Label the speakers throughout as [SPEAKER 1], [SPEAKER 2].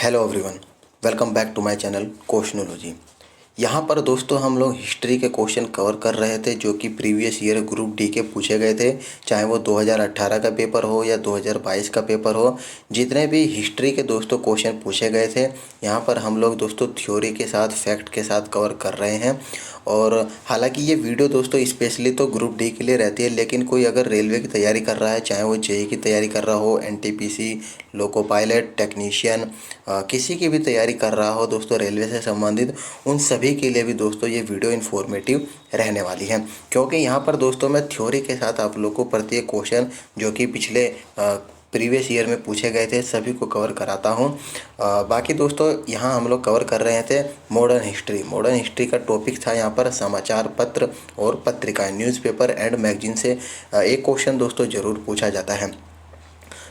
[SPEAKER 1] Hello everyone, welcome back to my channel Questionology. यहाँ पर दोस्तों हम लोग हिस्ट्री के क्वेश्चन कवर कर रहे थे जो कि प्रीवियस ईयर ग्रुप डी के पूछे गए थे, चाहे वो 2018 का पेपर हो या 2022 का पेपर हो। जितने भी हिस्ट्री के दोस्तों क्वेश्चन पूछे गए थे, यहाँ पर हम लोग दोस्तों थ्योरी के साथ फैक्ट के साथ कवर कर रहे हैं। और हालांकि ये वीडियो दोस्तों स्पेशली तो ग्रुप डी के लिए रहती है, लेकिन कोई अगर रेलवे की तैयारी कर रहा है, चाहे वो जेई की तैयारी कर रहा हो, एनटीपीसी, लोको पायलट, टेक्नीशियन, किसी की भी तैयारी कर रहा हो दोस्तों रेलवे से संबंधित, उन सभी के लिए भी दोस्तों ये वीडियो इन्फॉर्मेटिव रहने वाली है। क्योंकि यहाँ पर दोस्तों मैं थ्योरी के साथ आप लोग को प्रत्येक क्वेश्चन जो कि पिछले प्रीवियस ईयर में पूछे गए थे सभी को कवर कराता हूँ। बाकी दोस्तों यहाँ हम लोग कवर कर रहे थे मॉडर्न हिस्ट्री। मॉडर्न हिस्ट्री का टॉपिक था यहाँ पर समाचार पत्र और पत्रिकाएं, न्यूज़पेपर एंड मैगजीन से एक क्वेश्चन दोस्तों ज़रूर पूछा जाता है।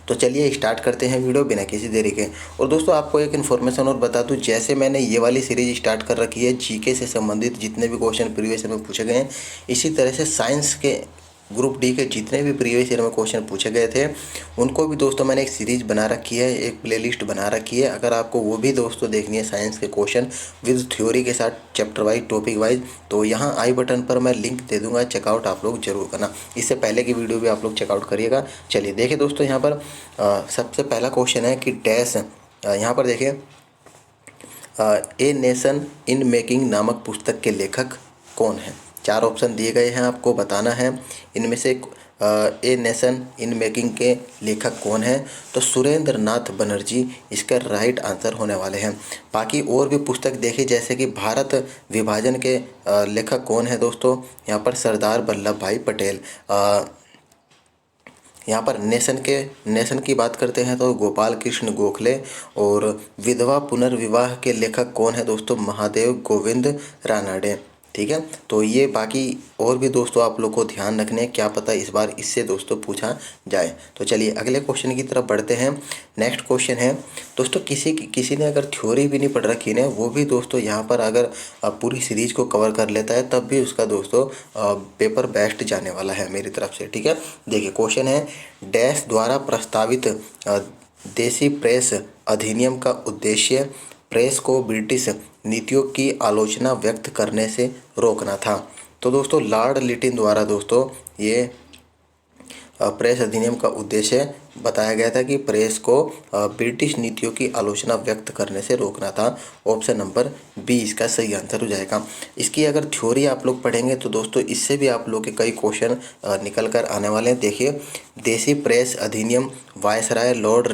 [SPEAKER 1] तो चलिए स्टार्ट करते हैं वीडियो बिना किसी देरी के। और दोस्तों आपको एक इन्फॉर्मेशन और बता दूं, जैसे मैंने ये वाली सीरीज स्टार्ट कर रखी है जीके से संबंधित जितने भी क्वेश्चन प्रीवियस ईयर में पूछे गए हैं, इसी तरह से साइंस के ग्रुप डी के जितने भी प्रीवियस ईयर में क्वेश्चन पूछे गए थे उनको भी दोस्तों मैंने एक सीरीज बना रखी है, एक प्लेलिस्ट बना रखी है। अगर आपको वो भी दोस्तों देखनी है साइंस के क्वेश्चन विद थ्योरी के साथ चैप्टर वाइज टॉपिक वाइज, तो यहाँ आई बटन पर मैं लिंक दे दूंगा, चेकआउट आप लोग जरूर करना। इससे पहले की वीडियो भी आप लोग चेकआउट करिएगा। चलिए देखिए दोस्तों, यहाँ पर सबसे पहला क्वेश्चन है कि डैश, यहाँ पर देखिए ए नेशन इन मेकिंग नामक पुस्तक के लेखक कौन है। चार ऑप्शन दिए गए हैं, आपको बताना है इनमें से ए नेशन इन मेकिंग के लेखक कौन है। तो सुरेंद्र नाथ बनर्जी इसका राइट आंसर होने वाले हैं। बाकी और भी पुस्तक देखिए, जैसे कि भारत विभाजन के लेखक कौन है दोस्तों, यहाँ पर सरदार वल्लभ भाई पटेल। यहाँ पर नेशन की बात करते हैं तो गोपाल कृष्ण गोखले। और विधवा पुनर्विवाह के लेखक कौन है दोस्तों, महादेव गोविंद रानडे। ठीक है, तो ये बाकी और भी दोस्तों आप लोग को ध्यान रखने, क्या पता इस बार इससे दोस्तों पूछा जाए। तो चलिए अगले क्वेश्चन की तरफ बढ़ते हैं। नेक्स्ट क्वेश्चन है दोस्तों, किसी ने अगर थ्योरी भी नहीं पढ़ रखी है वो भी दोस्तों यहाँ पर अगर पूरी सीरीज को कवर कर लेता है तब भी उसका दोस्तों पेपर बेस्ट जाने वाला है मेरी तरफ से। ठीक है, देखिए क्वेश्चन है डैश द्वारा प्रस्तावित देसी प्रेस अधिनियम का उद्देश्य प्रेस को ब्रिटिश नीतियों की आलोचना व्यक्त करने से रोकना था। तो दोस्तों लॉर्ड लिटिन द्वारा दोस्तों ये प्रेस अधिनियम का उद्देश्य बताया गया था कि प्रेस को ब्रिटिश नीतियों की आलोचना व्यक्त करने से रोकना था। ऑप्शन नंबर बी इसका सही आंसर हो जाएगा। इसकी अगर थ्योरी आप लोग पढ़ेंगे तो दोस्तों इससे भी आप लोग के कई क्वेश्चन निकल कर आने वाले हैं। देखिए, देसी प्रेस अधिनियम वायसराय लॉर्ड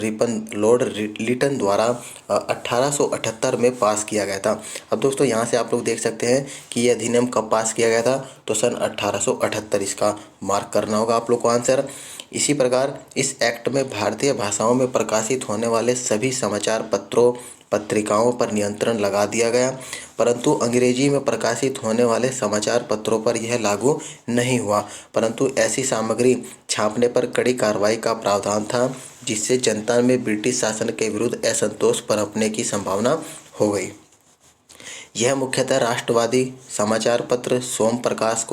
[SPEAKER 1] लिटन द्वारा 1878 में पास किया गया था। अब दोस्तों यहाँ से आप लोग देख सकते हैं कि ये अधिनियम कब पास किया गया था, तो सन 1878 इसका मार्क करना होगा आप लोग को आंसर। इसी प्रकार इस एक्ट में भारतीय भाषाओं में प्रकाशित होने वाले सभी समाचार पत्रों पत्रिकाओं पर नियंत्रण लगा दिया गया, परंतु अंग्रेजी में प्रकाशित होने वाले समाचार पत्रों पर यह लागू नहीं हुआ। परंतु ऐसी सामग्री छापने पर कड़ी कार्रवाई का प्रावधान था, जिससे जनता में ब्रिटिश शासन के विरुद्ध असंतोष पनपने की संभावना हो गई। यह मुख्यतः राष्ट्रवादी समाचार पत्र सोम प्रकाश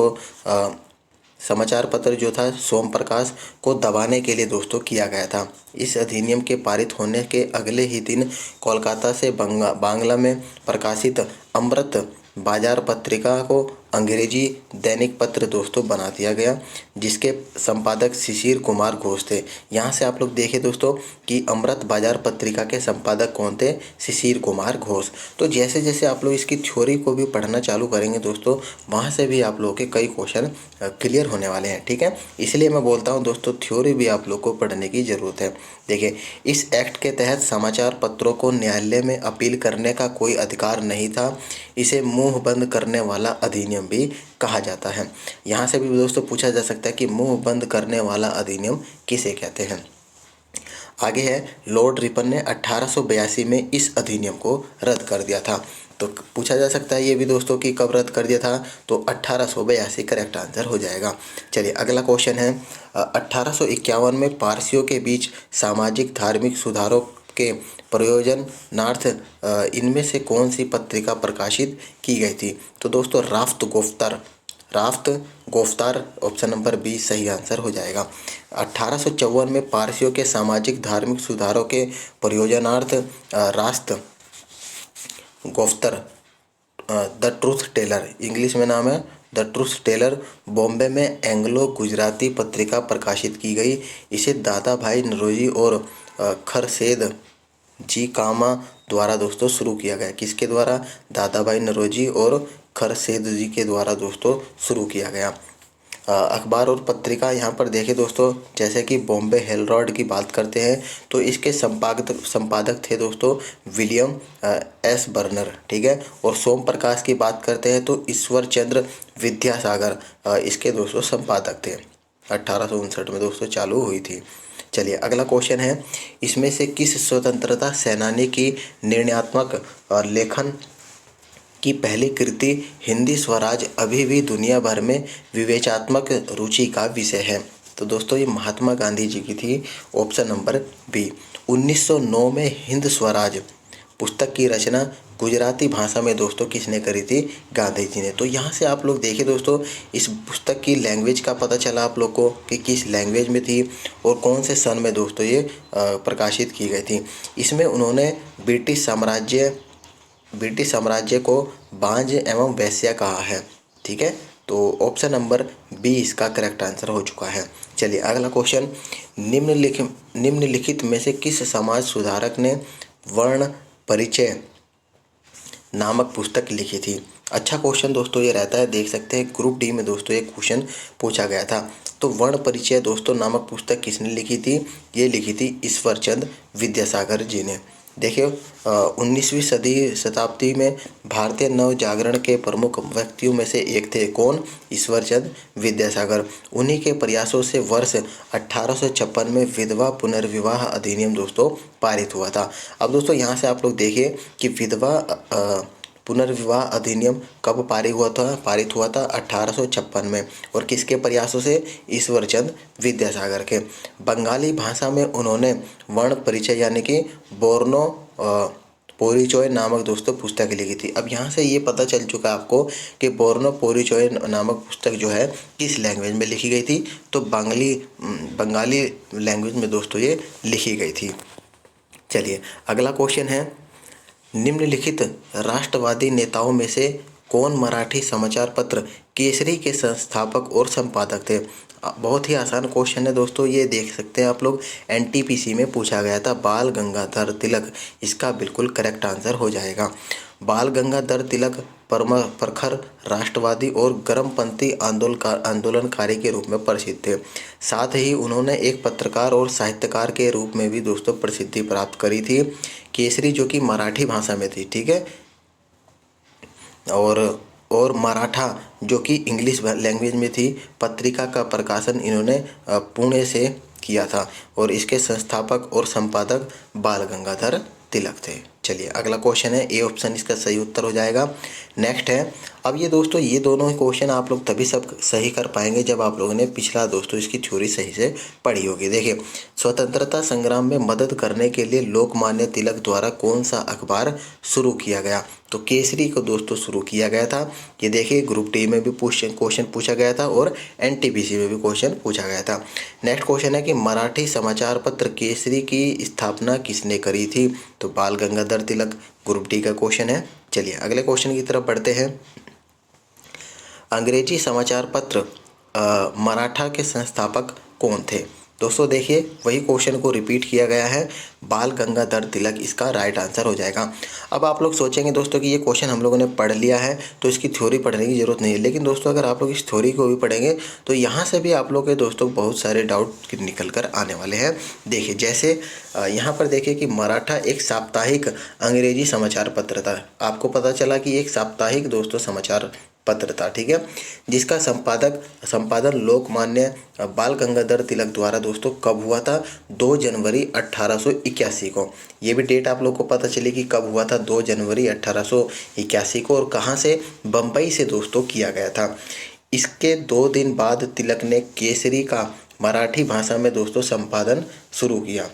[SPEAKER 1] को दबाने के लिए दोस्तों किया गया था। इस अधिनियम के पारित होने के अगले ही दिन कोलकाता से बांग्ला में प्रकाशित अमृत बाजार पत्रिका को अंग्रेजी दैनिक पत्र दोस्तों बना दिया गया, जिसके संपादक शिशिर कुमार घोष थे। यहाँ से आप लोग देखें दोस्तों कि अमृत बाजार पत्रिका के संपादक कौन थे, शिशिर कुमार घोष। तो जैसे जैसे आप लोग इसकी थ्योरी को भी पढ़ना चालू करेंगे दोस्तों, वहाँ से भी आप लोगों के कई क्वेश्चन क्लियर होने वाले हैं। ठीक है, इसलिए मैं बोलता हूँ दोस्तों थ्योरी भी आप लोग को पढ़ने की ज़रूरत है। देखिए, इस एक्ट के तहत समाचार पत्रों को न्यायालय में अपील करने का कोई अधिकार नहीं था। इसे मुंह बंद करने वाला अधिनियम भी कहा जाता है। यहाँ से भी दोस्तों पूछा जा सकता है कि मुंह बंद करने वाला अधिनियम किसे कहते हैं। आगे है, लॉर्ड रिपन ने 1882 में इस अधिनियम को रद्द कर दिया था। तो पूछा जा सकता है ये भी दोस्तों कि कब रद्द कर दिया था, तो 1882 करेक्ट आंसर हो जाएगा। चलिए अगला क्वेश्चन है, 1851 में पारसियों के बीच सामाजिक धार्मिक सुधारों के प्रयोजनार्थ इनमें से कौन सी पत्रिका प्रकाशित की गई थी। तो दोस्तों राफ्त, गोफ्तार, ऑप्शन नंबर बी सही आंसर हो जाएगा। 1854 में पारसियों के सामाजिक धार्मिक सुधारों के प्रयोजनार्थ रास्त, गोफ्तर, द ट्रूथ टेलर, इंग्लिश में नाम है द ट्रूथ टेलर, बॉम्बे में एंग्लो गुजराती पत्रिका प्रकाशित की गई। इसे दादा भाई नौरोजी और खरसेद जी कामा द्वारा दोस्तों शुरू किया गया। किसके द्वारा? दादा भाई नौरोजी और खरसेद जी के द्वारा दोस्तों शुरू किया गया। अखबार और पत्रिका यहाँ पर देखें दोस्तों, जैसे कि बॉम्बे हेराल्ड की बात करते हैं तो इसके संपादक थे दोस्तों विलियम एस बर्नर, ठीक है। और सोम प्रकाश की बात करते हैं तो ईश्वर चंद्र विद्यासागर इसके दोस्तों संपादक थे। 1859 में दोस्तों चालू हुई थी। चलिए अगला क्वेश्चन है, इसमें से किस स्वतंत्रता सेनानी की निर्णयात्मक लेखन की पहली कृति हिंदी स्वराज अभी भी दुनिया भर में विवेचनात्मक रुचि का विषय है? तो दोस्तों ये महात्मा गांधी जी की थी, ऑप्शन नंबर बी। 1909 में हिंद स्वराज पुस्तक की रचना गुजराती भाषा में दोस्तों किसने करी थी? गांधी जी ने। तो यहाँ से आप लोग देखिए दोस्तों, इस पुस्तक की लैंग्वेज का पता चला आप लोग को कि किस लैंग्वेज में थी और कौन से सन में दोस्तों ये प्रकाशित की गई थी। इसमें उन्होंने ब्रिटिश साम्राज्य को बांझ एवं वेश्या कहा है, ठीक है। तो ऑप्शन नंबर बी इसका करेक्ट आंसर हो चुका है। चलिए अगला क्वेश्चन, निम्नलिखित में से किस समाज सुधारक ने वर्ण परिचय नामक पुस्तक लिखी थी? अच्छा क्वेश्चन दोस्तों ये रहता है, देख सकते हैं ग्रुप डी में दोस्तों एक क्वेश्चन पूछा गया था। तो वर्ण परिचय दोस्तों नामक पुस्तक किसने लिखी थी? ये लिखी थी ईश्वर चंद्र विद्यासागर जी ने। देखिए 19वीं शताब्दी में भारतीय नव जागरण के प्रमुख व्यक्तियों में से एक थे। कौन? ईश्वर चंद्र विद्यासागर। उन्हीं के प्रयासों से वर्ष 1856 में विधवा पुनर्विवाह अधिनियम दोस्तों पारित हुआ था। अब दोस्तों यहाँ से आप लोग देखिए कि विधवा पुनर्विवाह अधिनियम कब पारित हुआ था 1856 में, और किसके प्रयासों से? ईश्वर चंद्र विद्यासागर के। बंगाली भाषा में उन्होंने वर्ण परिचय यानी कि बोर्नो पोरिचोय नामक दोस्तों पुस्तक लिखी थी। अब यहाँ से ये पता चल चुका है आपको कि बोर्नो पोरिचोय नामक पुस्तक जो है किस लैंग्वेज में लिखी गई थी? तो बंगाली लैंग्वेज में दोस्तों ये लिखी गई थी। चलिए अगला क्वेश्चन है, निम्नलिखित राष्ट्रवादी नेताओं में से कौन मराठी समाचार पत्र केसरी के संस्थापक और संपादक थे? बहुत ही आसान क्वेश्चन है दोस्तों, ये देख सकते हैं आप लोग, एनटीपीसी में पूछा गया था। बाल गंगाधर तिलक इसका बिल्कुल करेक्ट आंसर हो जाएगा। बाल गंगाधर तिलक प्रखर राष्ट्रवादी और गर्मपंथी आंदोलनकारी के रूप में प्रसिद्ध थे। साथ ही उन्होंने एक पत्रकार और साहित्यकार के रूप में भी दोस्तों प्रसिद्धि प्राप्त करी थी। केसरी जो कि मराठी भाषा में थी, ठीक है, और मराठा जो कि इंग्लिश लैंग्वेज में थी। पत्रिका का प्रकाशन इन्होंने पुणे से किया था और इसके संस्थापक और संपादक बाल गंगाधर तिलक थे। चलिए अगला क्वेश्चन है, ए ऑप्शन इसका सही उत्तर हो जाएगा। नेक्स्ट है, अब ये दोस्तों ये दोनों क्वेश्चन आप लोग तभी सब सही कर पाएंगे जब आप लोगों ने पिछला दोस्तों इसकी थ्योरी सही से पढ़ी होगी। देखिए स्वतंत्रता संग्राम में मदद करने के लिए लोकमान्य तिलक द्वारा कौन सा अखबार शुरू किया गया? तो केसरी को दोस्तों शुरू किया गया था। ये देखिए ग्रुप डी में भी क्वेश्चन पूछा गया था और एनटीपीसी में भी क्वेश्चन पूछा गया था। नेक्स्ट क्वेश्चन है कि मराठी समाचार पत्र केसरी की स्थापना किसने करी थी? तो बाल गंगाधर तिलक, ग्रुप डी का क्वेश्चन है। चलिए अगले क्वेश्चन की तरफ बढ़ते हैं। अंग्रेजी समाचार पत्र मराठा के संस्थापक कौन थे? दोस्तों देखिए वही क्वेश्चन को रिपीट किया गया है, बाल गंगाधर तिलक इसका राइट आंसर हो जाएगा। अब आप लोग सोचेंगे दोस्तों कि ये क्वेश्चन हम लोगों ने पढ़ लिया है तो इसकी थ्योरी पढ़ने की ज़रूरत नहीं है, लेकिन दोस्तों अगर आप लोग इस थ्योरी को भी पढ़ेंगे तो यहाँ से भी आप लोग के दोस्तों बहुत सारे डाउट निकल कर आने वाले हैं। देखिए जैसे यहाँ पर देखिए कि मराठा एक साप्ताहिक अंग्रेजी समाचार पत्र था। आपको पता चला कि एक साप्ताहिक दोस्तों समाचार पत्र था, ठीक है, जिसका संपादन लोकमान्य बाल गंगाधर तिलक द्वारा दोस्तों कब हुआ था? 2 जनवरी 1881 को। ये भी डेट आप लोग को पता चली कि कब हुआ था, 2 जनवरी 1881 को, और कहाँ से? बम्बई से दोस्तों किया गया था। इसके 2 दिन बाद तिलक ने केसरी का मराठी भाषा में दोस्तों संपादन शुरू किया,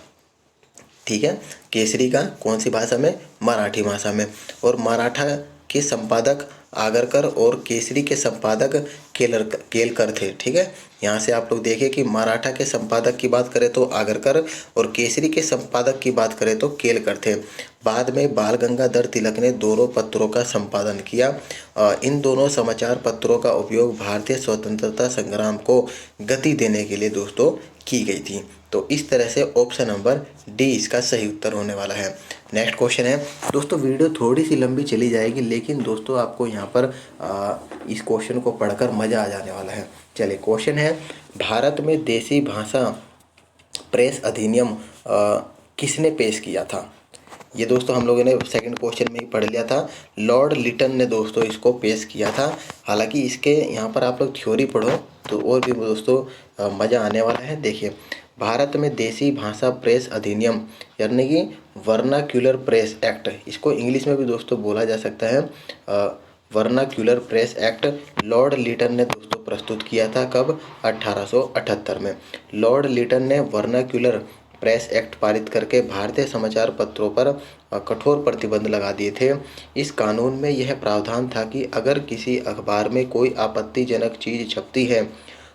[SPEAKER 1] ठीक है। केसरी का कौन सी भाषा में? मराठी भाषा में। और मराठा के संपादक आगरकर और केसरी के संपादक केलकर थे। ठीक है, यहाँ से आप लोग देखिए कि मराठा के संपादक की बात करें तो आगरकर और केसरी के संपादक की बात करें तो केलकर थे। बाद में बाल गंगाधर तिलक ने दोनों पत्रों का संपादन किया। इन दोनों समाचार पत्रों का उपयोग भारतीय स्वतंत्रता संग्राम को गति देने के लिए दोस्तों की गई थी। तो इस तरह से ऑप्शन नंबर डी इसका सही उत्तर होने वाला है। नेक्स्ट क्वेश्चन है दोस्तों, वीडियो थोड़ी सी लंबी चली जाएगी लेकिन दोस्तों आपको यहाँ पर इस क्वेश्चन को पढ़कर मज़ा आ जाने वाला है। चलिए, क्वेश्चन है, भारत में देसी भाषा प्रेस अधिनियम किसने पेश किया था? ये दोस्तों हम लोगों ने सेकंड क्वेश्चन में ही पढ़ लिया था। लॉर्ड लिटन ने दोस्तों इसको पेश किया था। हालांकि इसके यहाँ पर आप लोग थ्योरी पढ़ो तो और भी दोस्तों मज़ा आने वाला है। देखिए, भारत में देसी भाषा प्रेस अधिनियम यानी कि वर्नाक्यूलर प्रेस एक्ट, इसको इंग्लिश में भी दोस्तों बोला जा सकता है vernacular press act, Lord Lytton ने दोस्तों प्रस्तुत किया था। कब? 1878 में। लॉर्ड लिटन ने वर्नाक्यूलर प्रेस एक्ट पारित करके भारतीय समाचार पत्रों पर कठोर प्रतिबंध लगा दिए थे। इस कानून में यह प्रावधान था कि अगर किसी अखबार में कोई आपत्तिजनक चीज़ छपती है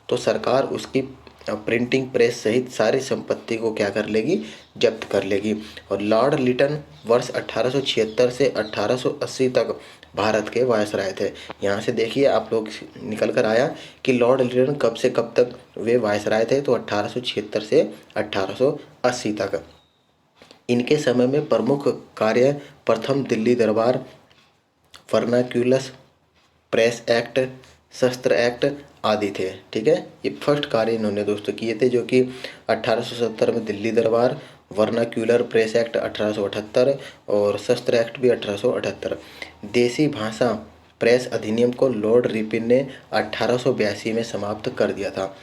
[SPEAKER 1] तो सरकार उसकी प्रिंटिंग प्रेस सहित सारी संपत्ति को क्या कर लेगी? जब्त कर लेगी। और लॉर्ड लिटन वर्ष 1876 से 1880 तक भारत के वायसराय थे। यहाँ से देखिए आप लोग निकल कर आया कि लॉर्ड लिटन कब से कब तक वे वायसराय थे, तो 1876 से 1880 तक। इनके समय में प्रमुख कार्य प्रथम दिल्ली दरबार, वर्नाक्यूलस प्रेस एक्ट, शस्त्र एक्ट आदि थे। ठीक है, ये फर्स्ट कार्य इन्होंने दोस्तों किए थे, जो कि 1870 में दिल्ली दरबार, वर्नाक्यूलर प्रेस एक्ट 1878 और शस्त्र एक्ट भी 1878। देसी भाषा प्रेस अधिनियम को लॉर्ड रिपन ने 1882 में समाप्त कर दिया था।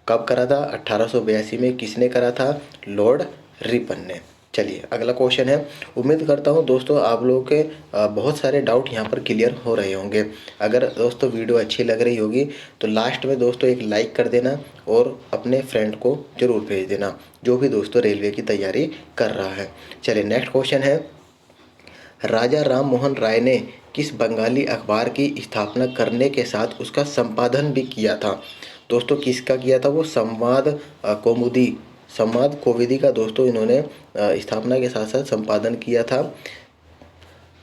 [SPEAKER 1] कब करा था? 1882 में। किसने करा था? लॉर्ड रिपन ने। चलिए, अगला क्वेश्चन है। उम्मीद करता हूँ दोस्तों आप लोगों के बहुत सारे डाउट यहाँ पर क्लियर हो रहे होंगे। अगर दोस्तों वीडियो अच्छी लग रही होगी तो लास्ट में दोस्तों एक लाइक कर देना और अपने फ्रेंड को ज़रूर भेज देना जो भी दोस्तों रेलवे की तैयारी कर रहा है। चलिए, नेक्स्ट क्वेश्चन है। राजा राम मोहन राय ने किस बंगाली अखबार की स्थापना करने के साथ उसका संपादन भी किया था? दोस्तों किसका किया था? वो संवाद कोविदी का दोस्तों इन्होंने स्थापना के साथ साथ संपादन किया था।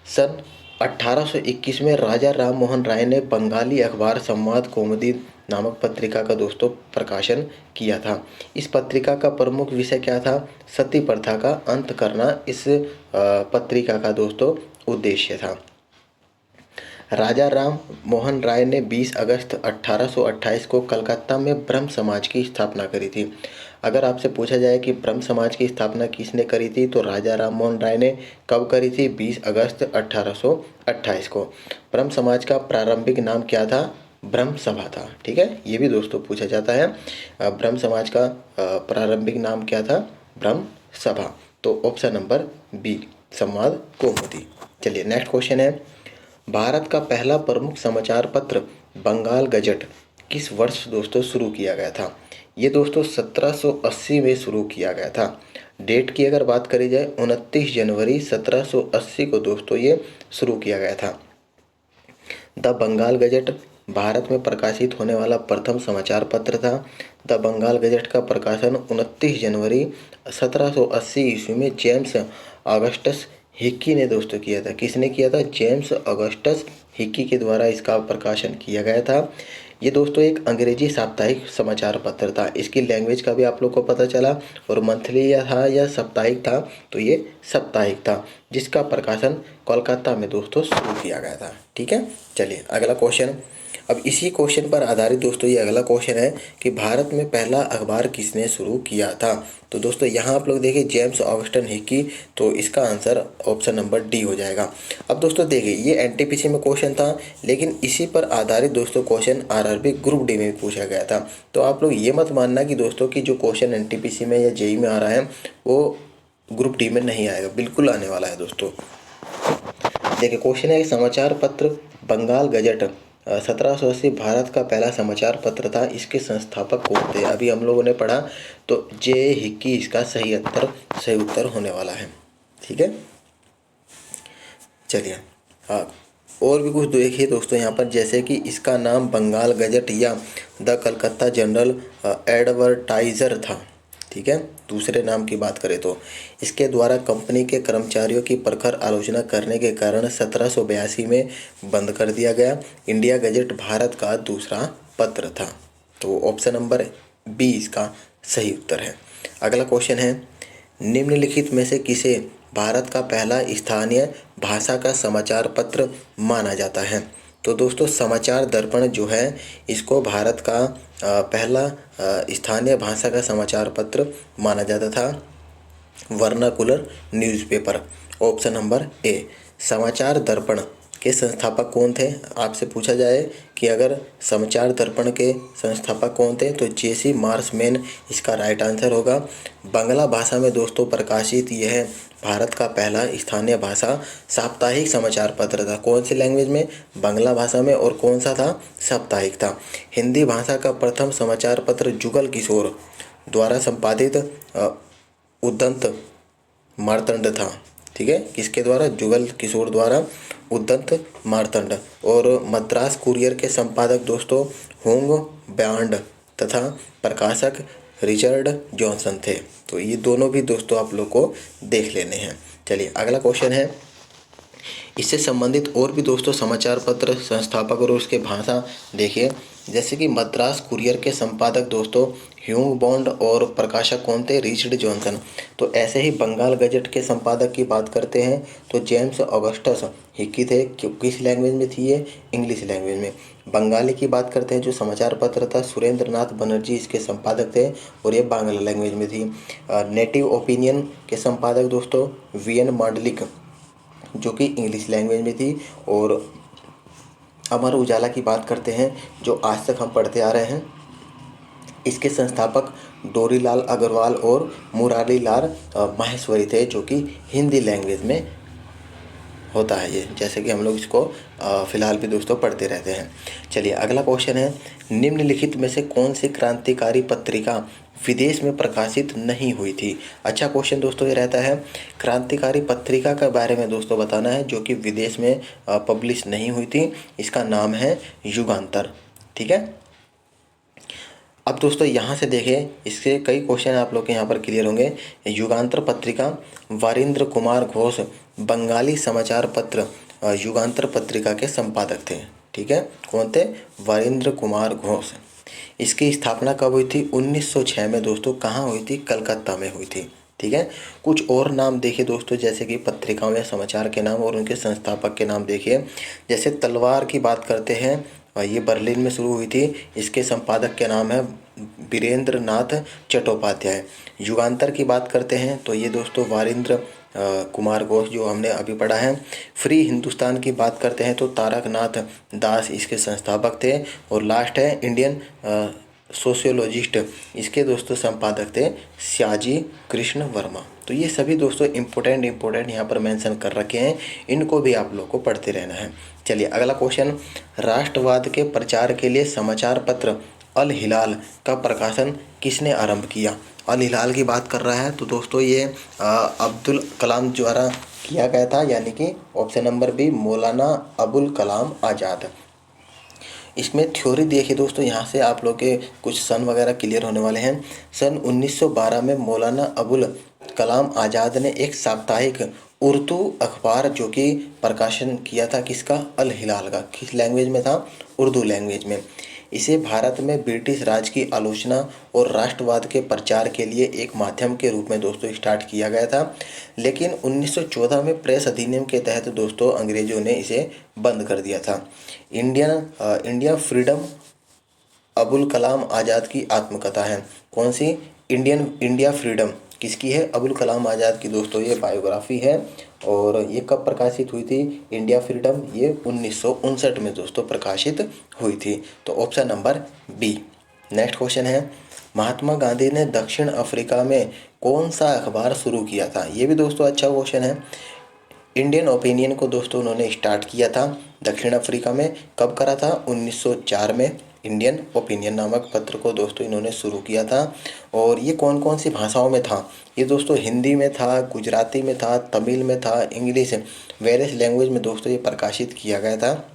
[SPEAKER 1] सन 1821 में राजा राम मोहन राय ने बंगाली अखबार संवाद कौमुदी नामक पत्रिका का दोस्तों प्रकाशन किया था। इस पत्रिका का प्रमुख विषय क्या था? सती प्रथा का अंत करना इस पत्रिका का दोस्तों उद्देश्य था। राजा राम मोहन राय ने 20 अगस्त 1828 को कलकत्ता में ब्रह्म समाज की स्थापना करी थी। अगर आपसे पूछा जाए कि ब्रह्म समाज की स्थापना किसने करी थी, तो राजा राम मोहन राय ने कब करी थी? 20 अगस्त 1828 को। ब्रह्म समाज का प्रारंभिक नाम क्या था? ब्रह्म सभा था। ठीक है, ये भी दोस्तों पूछा जाता है। ब्रह्म समाज का प्रारंभिक नाम क्या था? ब्रह्म सभा। तो ऑप्शन नंबर बी, संवाद कौमुदी। चलिए, नेक्स्ट क्वेश्चन है। भारत का पहला प्रमुख समाचार पत्र बंगाल गजट किस वर्ष दोस्तों शुरू किया गया था? ये दोस्तों 1780 में शुरू किया गया था। डेट की अगर बात करी जाए 29 जनवरी 1780 को दोस्तों ये शुरू किया गया था। द बंगाल गजट भारत में प्रकाशित होने वाला प्रथम समाचार पत्र था। द बंगाल गजट का प्रकाशन 29 जनवरी 1780 ईस्वी में जेम्स ऑगस्टस हिक्की ने दोस्तों किया था। किसने किया था? जेम्स ऑगस्टस हिक्की के द्वारा इसका प्रकाशन किया गया था। ये दोस्तों एक अंग्रेजी साप्ताहिक समाचार पत्र था। इसकी लैंग्वेज का भी आप लोग को पता चला, और मंथली या था या साप्ताहिक था, तो ये साप्ताहिक था जिसका प्रकाशन कोलकाता में दोस्तों शुरू किया गया था। ठीक है, चलिए अगला क्वेश्चन। अब इसी क्वेश्चन पर आधारित दोस्तों ये अगला क्वेश्चन है कि भारत में पहला अखबार किसने शुरू किया था? तो दोस्तों यहाँ आप लोग देखिए जेम्स ऑगस्टन हिक्की, तो इसका आंसर ऑप्शन नंबर डी हो जाएगा। अब दोस्तों देखिए ये एनटीपीसी में क्वेश्चन था, लेकिन इसी पर आधारित दोस्तों क्वेश्चन आरआरबी ग्रुप डी में भी पूछा गया था। तो आप लोग ये मत मानना कि दोस्तों कि जो क्वेश्चन एनटीपीसी में या जेई में आ रहा है वो ग्रुप डी में नहीं आएगा, बिल्कुल आने वाला है दोस्तों। देखिए क्वेश्चन है, समाचार पत्र बंगाल गजट 1780 भारत का पहला समाचार पत्र था। इसके संस्थापक कौन थे? अभी हम लोगों ने पढ़ा, तो जे हिक्की इसका सही उत्तर होने वाला है। ठीक है, चलिए हाँ, और भी कुछ देखिए दोस्तों यहाँ पर, जैसे कि इसका नाम बंगाल गजट या द कलकत्ता जनरल एडवर्टाइज़र था। ठीक है, दूसरे नाम की बात करें तो इसके द्वारा कंपनी के कर्मचारियों की प्रखर आलोचना करने के कारण 1782 में बंद कर दिया गया। इंडिया गजट भारत का दूसरा पत्र था। तो ऑप्शन नंबर बी इसका सही उत्तर है। अगला क्वेश्चन है, निम्नलिखित में से किसे भारत का पहला स्थानीय भाषा का समाचार पत्र माना जाता है? तो दोस्तों समाचार दर्पण जो है इसको भारत का पहला स्थानीय भाषा का समाचार पत्र माना जाता था, vernacular newspaper. Option number A. समाचार दर्पण के संस्थापक कौन थे? आपसे पूछा जाए कि अगर समाचार दर्पण के संस्थापक कौन थे तो जेसी मार्शमैन इसका राइट आंसर होगा। बांग्ला भाषा में दोस्तों प्रकाशित यह भारत का पहला स्थानीय भाषा साप्ताहिक समाचार पत्र था। कौन सी लैंग्वेज में? बांग्ला भाषा में। और कौन सा था? साप्ताहिक था। हिंदी भाषा का प्रथम समाचार पत्र जुगल किशोर द्वारा संपादित उद्दंत मार्तंड था। ठीक है, किसके द्वारा? जुगल किशोर द्वारा उद्दंत मार्तंड। और मद्रास कुरियर के संपादक दोस्तों होंग ब्यांड तथा प्रकाशक रिचर्ड जॉनसन थे। तो ये दोनों भी दोस्तों आप लोग को देख लेने हैं। चलिए अगला क्वेश्चन है, इससे संबंधित और भी दोस्तों समाचार पत्र संस्थापक और उसके भाषा देखिए, जैसे कि मद्रास कुरियर के संपादक दोस्तों ह्यूग बॉन्ड और प्रकाशक कौन थे? Richard Johnson. तो ऐसे ही बंगाल गजट के संपादक की बात करते हैं तो जेम्स ऑगस्टस हिक्की थे। किस लैंग्वेज में थी ये? इंग्लिश लैंग्वेज में। बंगाली की बात करते हैं जो समाचार पत्र था, सुरेंद्र नाथ बनर्जी इसके संपादक थे और ये बांग्ला लैंग्वेज में थी। नेटिव ओपिनियन के संपादक दोस्तों वीएन मांडलिक जो कि इंग्लिश लैंग्वेज में थी। और अमर उजाला की बात करते हैं जो आज तक हम पढ़ते आ रहे हैं, इसके संस्थापक डोरीलाल अग्रवाल और मुरारी लाल माहेश्वरी थे जो कि हिंदी लैंग्वेज में होता है ये, जैसे कि हम लोग इसको फिलहाल भी दोस्तों पढ़ते रहते हैं। चलिए अगला क्वेश्चन है, निम्नलिखित में से कौन सी क्रांतिकारी पत्रिका विदेश में प्रकाशित नहीं हुई थी? अच्छा क्वेश्चन दोस्तों ये रहता है, क्रांतिकारी पत्रिका के बारे में दोस्तों बताना है जो कि विदेश में पब्लिश नहीं हुई थी। इसका नाम है युगांतर। ठीक है, अब दोस्तों यहाँ से देखें, इसके कई क्वेश्चन आप लोग के यहाँ पर क्लियर होंगे। युगांतर पत्रिका वारिंद्र कुमार घोष बंगाली समाचार पत्र युगांतर पत्रिका के संपादक थे। ठीक है, कौन थे? वारिंद्र कुमार घोष। इसकी स्थापना कब हुई थी? 1906 में दोस्तों। कहाँ हुई थी? कलकत्ता में हुई थी। ठीक है, कुछ और नाम देखिए दोस्तों, जैसे कि पत्रिकाओं या समाचार के नाम और उनके संस्थापक के नाम देखिए। जैसे तलवार की बात करते हैं, ये बर्लिन में शुरू हुई थी। इसके संपादक के नाम है वीरेंद्र नाथ चट्टोपाध्याय। युगांतर की बात करते हैं तो ये दोस्तों वारिंद्र कुमार घोष जो हमने अभी पढ़ा है। फ्री हिंदुस्तान की बात करते हैं तो तारकनाथ दास इसके संस्थापक थे। और लास्ट है इंडियन सोशियोलॉजिस्ट, इसके दोस्तों संपादक थे श्याजी कृष्ण वर्मा। तो ये सभी दोस्तों इम्पोर्टेंट यहाँ पर मेंशन कर रखे हैं, इनको भी आप लोग को पढ़ते रहना है। चलिए अगला क्वेश्चन, राष्ट्रवाद के प्रचार के लिए समाचार पत्र अल हिलाल का प्रकाशन किसने आरंभ किया? अल हिलाल की बात कर रहा है तो दोस्तों ये अब्दुल कलाम द्वारा किया गया था, यानी कि option number B Maulana Abul Kalam Azad. इसमें थ्योरी देखिए दोस्तों, यहाँ से आप लोग के कुछ सन वगैरह क्लियर होने वाले हैं। सन 1912 में मौलाना अबुल कलाम आज़ाद ने एक साप्ताहिक उर्दू अखबार जो कि प्रकाशन किया था, किसका? अल हिलाल का। किस लैंग्वेज में था? उर्दू लैंग्वेज में। इसे भारत में ब्रिटिश राज की आलोचना और राष्ट्रवाद के प्रचार के लिए एक माध्यम के रूप में दोस्तों स्टार्ट किया गया था। लेकिन 1914 में प्रेस अधिनियम के तहत दोस्तों अंग्रेजों ने इसे बंद कर दिया था। इंडिया फ्रीडम अबुल कलाम आज़ाद की आत्मकथा है। कौन सी? इंडिया फ्रीडम किसकी है? अबुल कलाम आज़ाद की दोस्तों ये बायोग्राफी है। और ये कब प्रकाशित हुई थी इंडिया फ्रीडम? ये 1959 में दोस्तों प्रकाशित हुई थी। तो option number B. Next question है, महात्मा गांधी ने दक्षिण अफ्रीका में कौन सा अखबार शुरू किया था? ये भी दोस्तों अच्छा क्वेश्चन है। इंडियन ओपिनियन को दोस्तों उन्होंने स्टार्ट किया था दक्षिण अफ्रीका में। कब करा था? 1904 में। इंडियन ओपिनियन नामक पत्र को दोस्तों इन्होंने शुरू किया था। और ये कौन कौन सी भाषाओं में था? ये दोस्तों हिंदी में था, गुजराती में था, तमिल में था, इंग्लिश, वेरियस लैंग्वेज में दोस्तों ये प्रकाशित किया गया था।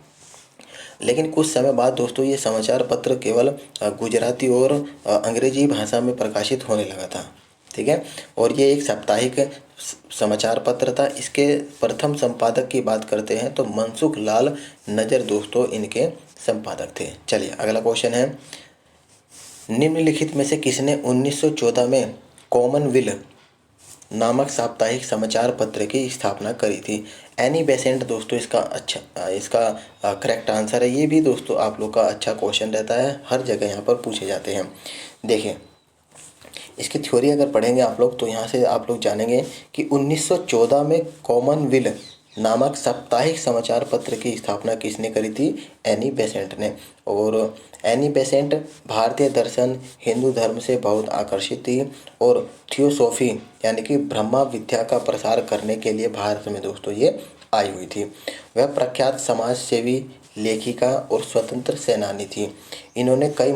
[SPEAKER 1] लेकिन कुछ समय बाद दोस्तों ये समाचार पत्र केवल गुजराती और अंग्रेजी भाषा में प्रकाशित होने लगा था। ठीक है। और ये एक साप्ताहिक समाचार पत्र था। इसके प्रथम संपादक की बात करते हैं तो मनसुख लाल नजर दोस्तों इनके संपादक थे। चलिए अगला क्वेश्चन है, निम्नलिखित में से किसने 1914 में कॉमनवेल्थ नामक साप्ताहिक समाचार पत्र की स्थापना करी थी? एनी बेसेंट दोस्तों इसका करेक्ट आंसर है। ये भी दोस्तों आप लोग का अच्छा क्वेश्चन रहता है, हर जगह यहाँ पर पूछे जाते हैं। देखिए इसकी थ्योरी अगर पढ़ेंगे आप लोग तो यहाँ से आप लोग जानेंगे कि 1914 में कॉमनवेल्थ नामक साप्ताहिक समाचार पत्र की स्थापना किसने करी थी? एनी बेसेंट ने। और एनी बेसेंट भारतीय दर्शन, हिंदू धर्म से बहुत आकर्षित थी और थियोसॉफी यानी कि ब्रह्मा विद्या का प्रसार करने के लिए भारत में दोस्तों ये आई हुई थी। वह प्रख्यात समाज सेवी, लेखिका और स्वतंत्र सेनानी थी। इन्होंने कई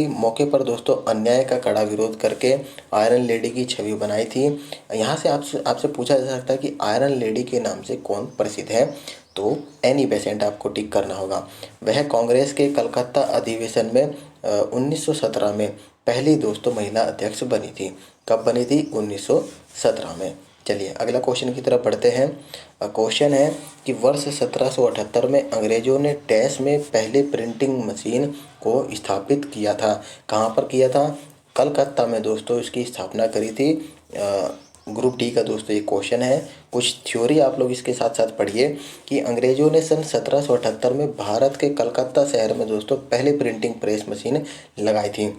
[SPEAKER 1] मौके पर दोस्तों अन्याय का कड़ा विरोध करके आयरन लेडी की छवि बनाई थी। यहाँ से आपसे पूछा जा सकता है कि आयरन लेडी के नाम से कौन प्रसिद्ध है? तो एनी बेसेंट आपको टिक करना होगा। वह कांग्रेस के कलकत्ता अधिवेशन में 1917 में पहली दोस्तों महिला अध्यक्ष बनी थी। कब बनी थी? 1917 में। चलिए अगला क्वेश्चन की तरफ बढ़ते हैं। क्वेश्चन है कि वर्ष 1778 में अंग्रेजों ने डैश में पहले प्रिंटिंग मशीन को स्थापित किया था। कहाँ पर किया था? कलकत्ता में दोस्तों इसकी स्थापना करी थी। ग्रुप डी का दोस्तों ये क्वेश्चन है। कुछ थ्योरी आप लोग इसके साथ साथ पढ़िए कि अंग्रेजों ने सन 1778 में भारत के कलकत्ता शहर में दोस्तों पहले प्रिंटिंग प्रेस मशीन लगाई थी।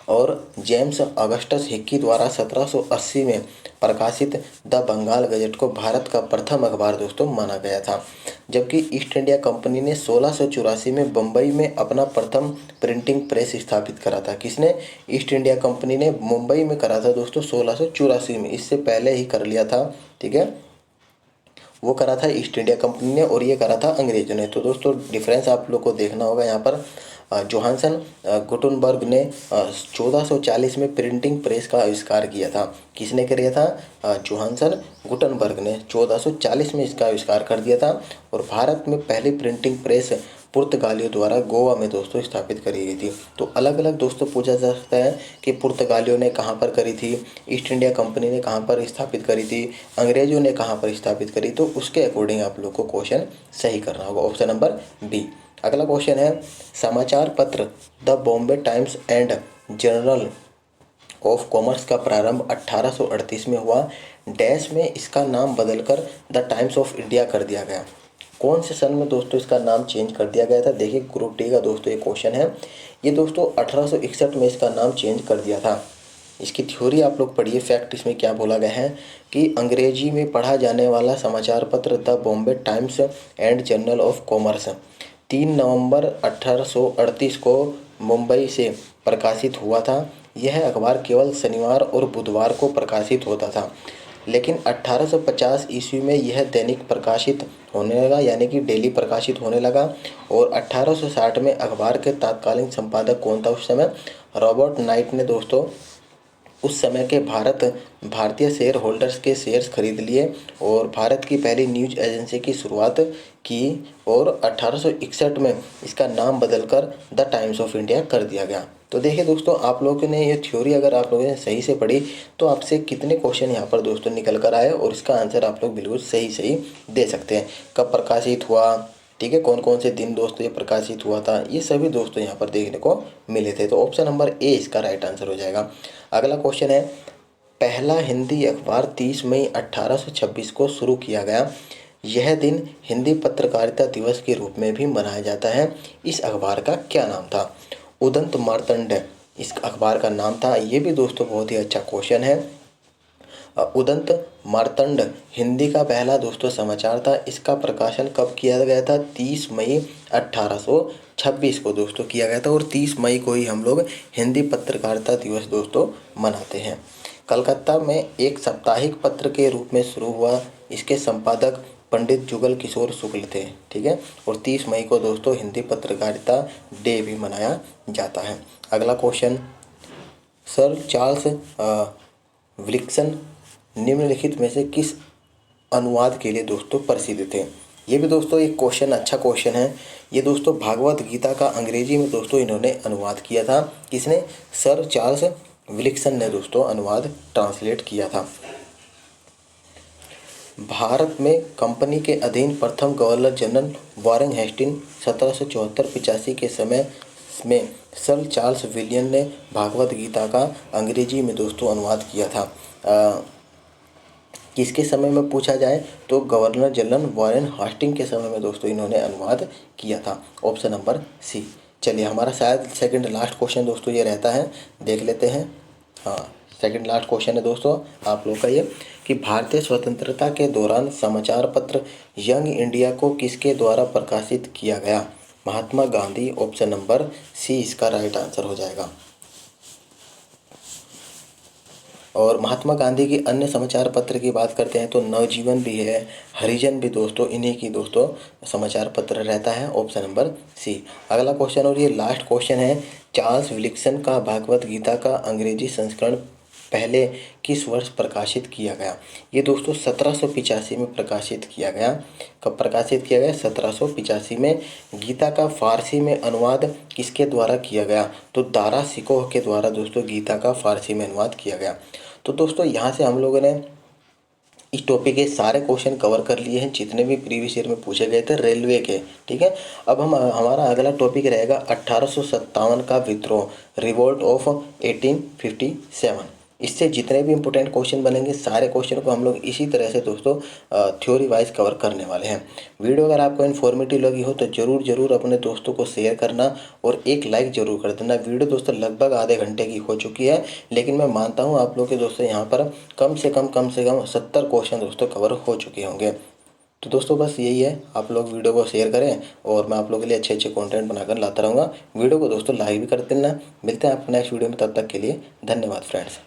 [SPEAKER 1] और जेम्स ऑगस्टस हिक्की द्वारा 1780 में प्रकाशित द बंगाल गजट को भारत का प्रथम अखबार दोस्तों माना गया था। जबकि ईस्ट इंडिया कंपनी ने 1684 में बम्बई में अपना प्रथम प्रिंटिंग प्रेस स्थापित करा था। किसने? ईस्ट इंडिया कंपनी ने मुंबई में करा था दोस्तों 1684 में, इससे पहले ही कर लिया था। ठीक है, वो करा था ईस्ट इंडिया कंपनी ने और ये करा था अंग्रेजों ने। तो दोस्तों डिफरेंस आप लोग को देखना होगा यहाँ पर। जोहानसन गुटनबर्ग ने 1440 में प्रिंटिंग प्रेस का आविष्कार किया था। किसने किया था? जोहानसन गुटनबर्ग ने 1440 में इसका आविष्कार कर दिया था। और भारत में पहली प्रिंटिंग प्रेस पुर्तगालियों द्वारा गोवा में दोस्तों स्थापित करी गई थी। तो अलग अलग दोस्तों पूछा जा सकता है कि पुर्तगालियों ने कहाँ पर करी थी, ईस्ट इंडिया कंपनी ने कहाँ पर स्थापित करी थी, अंग्रेजों ने कहाँ पर स्थापित करी। तो उसके अकॉर्डिंग आप लोग को क्वेश्चन सही करना होगा। Option number B. अगला क्वेश्चन है, समाचार पत्र the Bombay Times and Journal of Commerce का प्रारंभ 1838 में हुआ। डैश में इसका नाम बदलकर द टाइम्स ऑफ इंडिया कर दिया गया। कौन से सन में दोस्तों इसका नाम चेंज कर दिया गया था? देखिए ग्रुप डी का दोस्तों ये क्वेश्चन है। ये दोस्तों 1861 में इसका नाम चेंज कर दिया था। इसकी थ्योरी आप लोग पढ़िए। फैक्ट इसमें क्या बोला गया है कि अंग्रेजी में पढ़ा जाने वाला समाचार पत्र the Bombay Times and Journal of commerce 3 नवंबर 1838 को मुंबई से प्रकाशित हुआ था। यह अखबार केवल शनिवार और बुधवार को प्रकाशित होता था, लेकिन 1850 ईस्वी में यह दैनिक प्रकाशित होने लगा, यानी कि डेली प्रकाशित होने लगा। और 1860 में अखबार के तत्कालीन संपादक कौन था उस समय? रॉबर्ट नाइट ने दोस्तों उस समय के भारतीय शेयर होल्डर्स के शेयर्स खरीद लिए और भारत की पहली न्यूज एजेंसी की शुरुआत की। और 1861 में इसका नाम बदलकर द टाइम्स ऑफ इंडिया कर दिया गया। तो देखिए दोस्तों, आप लोगों ने ये थ्योरी अगर आप लोगों ने सही से पढ़ी तो आपसे कितने क्वेश्चन यहाँ पर दोस्तों निकल कर आए और इसका आंसर आप लोग बिल्कुल सही दे सकते हैं। कब प्रकाशित हुआ, ठीक है, कौन कौन से दिन दोस्तों ये प्रकाशित हुआ था, ये सभी दोस्तों यहाँ पर देखने को मिले थे। तो ऑप्शन नंबर ए इसका राइट आंसर हो जाएगा। अगला क्वेश्चन है, पहला हिंदी अखबार 30 मई 1826 को शुरू किया गया। यह दिन हिंदी पत्रकारिता दिवस के रूप में भी मनाया जाता है। इस अखबार का क्या नाम था? उदंत मार्तंड इस अखबार का नाम था। ये भी दोस्तों बहुत ही अच्छा क्वेश्चन है। उदंत मार्तंड हिंदी का पहला दोस्तों समाचार था। इसका प्रकाशन कब किया गया था? 30 मई 1826 को दोस्तों किया गया था। और 30 मई को ही हम लोग हिंदी पत्रकारिता दिवस दोस्तों मनाते हैं। कलकत्ता में एक साप्ताहिक पत्र के रूप में शुरू हुआ। इसके संपादक पंडित जुगल किशोर शुक्ल थे, ठीक है। और 30 मई को दोस्तों हिंदी पत्रकारिता डे भी मनाया जाता है। अगला क्वेश्चन, सर चार्ल्स विल्सन निम्नलिखित में से किस अनुवाद के लिए दोस्तों प्रसिद्ध थे। ये भी दोस्तों एक क्वेश्चन, अच्छा क्वेश्चन है। ये दोस्तों भागवत गीता का अंग्रेजी में दोस्तों इन्होंने अनुवाद किया था। किसने? सर चार्ल्स विल्सन ने दोस्तों अनुवाद ट्रांसलेट किया था। भारत में कंपनी के अधीन प्रथम गवर्नर जनरल वॉरेन हेस्टिंग 1774-85 के समय में सर चार्ल्स विलियम ने भागवत गीता का अंग्रेजी में दोस्तों अनुवाद किया था। किसके समय में पूछा जाए तो गवर्नर जनरल वॉरेन हेस्टिंग के समय में दोस्तों इन्होंने अनुवाद किया था। Option number C. चलिए हमारा शायद सेकंड लास्ट क्वेश्चन दोस्तों ये रहता है, देख लेते हैं। हाँ, सेकंड लास्ट क्वेश्चन है दोस्तों आप लोग का ये कि भारतीय स्वतंत्रता के दौरान समाचार पत्र यंग इंडिया को किसके द्वारा प्रकाशित किया गया? महात्मा गांधी। ऑप्शन नंबर सी इसका राइट आंसर हो जाएगा। और महात्मा गांधी की अन्य समाचार पत्र की बात करते हैं तो नवजीवन भी है, हरिजन भी दोस्तों इन्हीं की दोस्तों समाचार पत्र रहता है। Option number C. अगला क्वेश्चन और ये लास्ट क्वेश्चन है, चार्ल्स विल्सन का भागवत गीता का अंग्रेजी संस्करण पहले किस वर्ष प्रकाशित किया गया? ये दोस्तों 1785 में प्रकाशित किया गया। कब प्रकाशित किया गया? 1785 में। गीता का फारसी में अनुवाद किसके द्वारा किया गया? तो दारा शिकोह के द्वारा दोस्तों गीता का फारसी में अनुवाद किया गया। तो दोस्तों यहाँ से हम लोगों ने इस टॉपिक के सारे क्वेश्चन कवर कर लिए हैं जितने भी प्रीवियस ईयर में पूछे गए थे रेलवे के, ठीक है। अब हमारा अगला टॉपिक रहेगा 1857 का विद्रोह, रिवोल्ट ऑफ 1857। इससे जितने भी इंपॉर्टेंट क्वेश्चन बनेंगे सारे क्वेश्चन को हम लोग इसी तरह से दोस्तों थ्योरी वाइज कवर करने वाले हैं। वीडियो अगर आपको इन्फॉर्मेटिव लगी हो तो ज़रूर अपने दोस्तों को शेयर करना और एक लाइक ज़रूर कर देना। वीडियो दोस्तों लगभग आधे घंटे की हो चुकी है, लेकिन मैं मानता हूँ आप लोग के दोस्तों यहाँ पर कम से कम 70 क्वेश्चन दोस्तों कवर हो चुके होंगे। तो दोस्तों बस यही है, आप लोग वीडियो को शेयर करें और मैं आप लोगों के लिए अच्छे कंटेंट बनाकर लाता रहूँगा। वीडियो को दोस्तों लाइक भी कर देना। मिलते हैं आपको नेक्स्ट वीडियो में, तब तक के लिए धन्यवाद फ्रेंड्स।